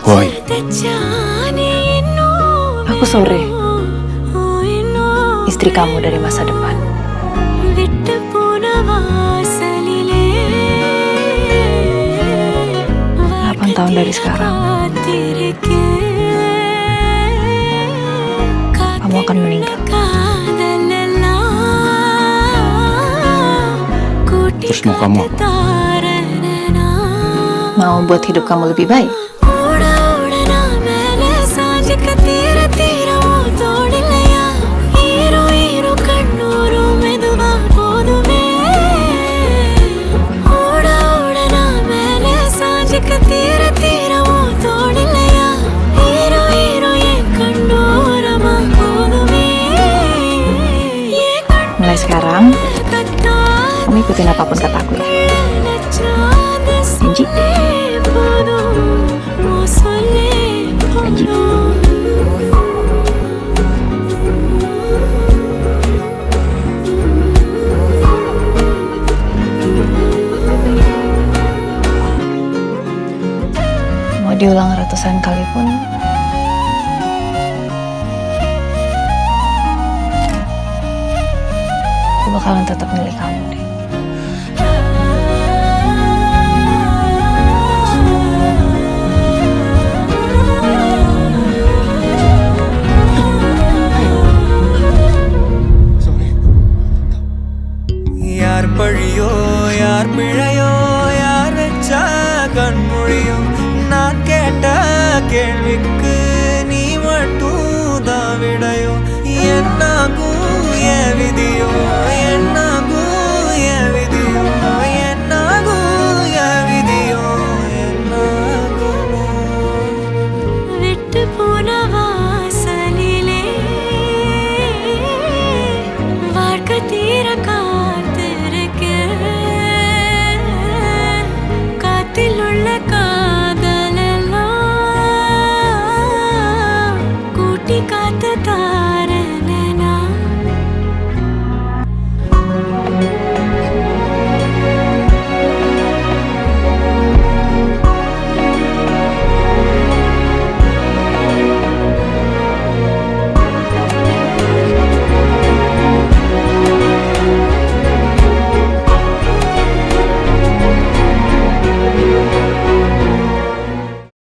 Boy. Aku sore, istri kamu dari masa depan. 8 tahun dari sekarang, kamu akan meninggal. Terus mau kamu apa? Mau buat hidup kamu lebih baik. Mulai sekarang, kamu ikutin apapun kata aku ya. Janji? Janji. Mau diulang ratusan kali pun, aku bakalan tetap milih kamu deh. யார் பழியோ யார் பிழையோ யார் வச்சா கண்மொழியோ நான் கேட்ட கேள்விக்கு நீ மட்டும் தான் விடையோ என்னாகும் என் விதியோ என்னாகும் என் விதியோ என்னாகும் என் விதியோ என்னாகுமோ விட்டு போன வாசலிலே வாழ்க்கை தீர காத்தில் உள்ள காதலெல்லாம் கூட்டி காத்த